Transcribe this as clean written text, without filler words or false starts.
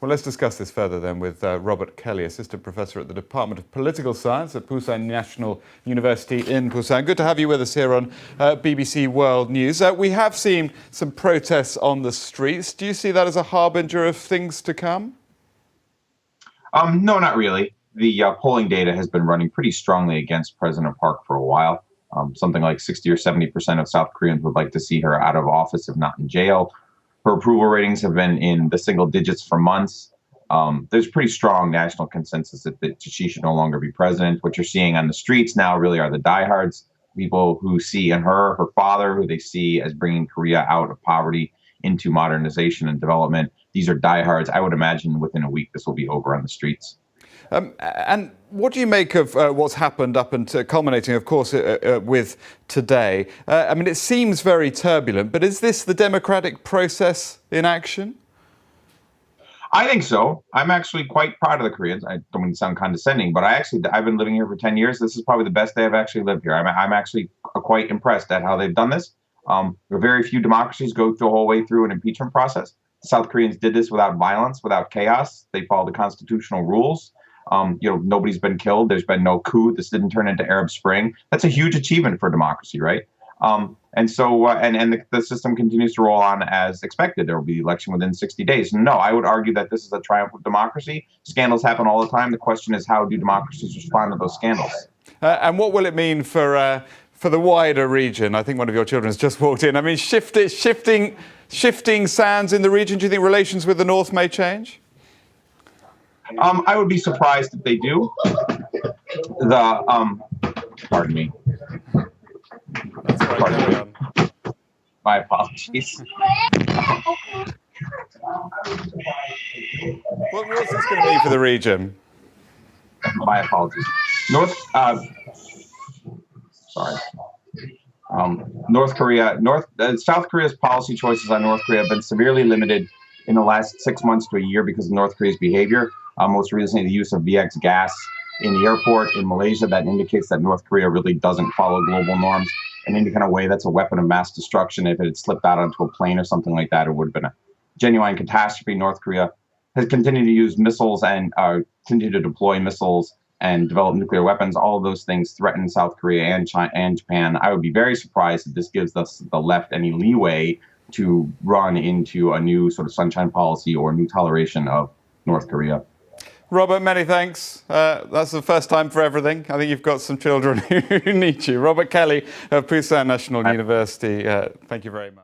Well, let's discuss this further then with Robert Kelly, Assistant Professor at the Department of Political Science at Busan National University in Busan. Good to have you with us here on BBC World News. We have seen some protests on the streets. Do you see that as a harbinger of things to come? No, not really. The polling data has been running pretty strongly against President Park for a while. Something like 60 or 70% of South Koreans would like to see her out of office, if not in jail. Her approval ratings have been in the single digits for months. There's pretty strong national consensus that she should no longer be president. What you're seeing on the streets now really are the diehards, people who see in her father, who they see as bringing Korea out of poverty into modernization and development. These are diehards. I would imagine within a week this will be over on the streets. And what do you make of what's happened up until culminating, of course, with today? I mean, it seems very turbulent, but is this the democratic process in action? I think so. I'm actually quite proud of the Koreans. I don't mean to sound condescending, but I've been living here for 10 years. This is probably the best day I've actually lived here. I'm actually quite impressed at how they've done this. Very few democracies go the whole way through an impeachment process. The South Koreans did this without violence, without chaos. They followed the constitutional rules. Nobody's been killed. There's been no coup. This didn't turn into Arab Spring. That's a huge achievement for democracy, right? The system continues to roll on as expected. There will be election within 60 days. No, I would argue that this is a triumph of democracy. Scandals happen all the time. The question is, how do democracies respond to those scandals? And what will it mean for the wider region? I think one of your children has just walked in. I mean, shifting sands in the region. Do you think relations with the North may change? I would be surprised if they do. Pardon me. My apologies. What's this going to mean for the region? My apologies. South Korea's policy choices on North Korea have been severely limited in the last 6 months to a year because of North Korea's behavior. Most recently, the use of VX gas in the airport in Malaysia. That indicates that North Korea really doesn't follow global norms in any kind of way. That's a weapon of mass destruction. If it had slipped out onto a plane or something like that, it would have been a genuine catastrophe. North Korea has continued to use missiles and continue to deploy missiles and develop nuclear weapons. All of those things threaten South Korea and China and Japan. I would be very surprised if this gives us the left any leeway to run into a new sort of sunshine policy or new toleration of North Korea. Robert, many thanks. That's the first time for everything. I think you've got some children who need you. Robert Kelly of Busan National University, thank you very much.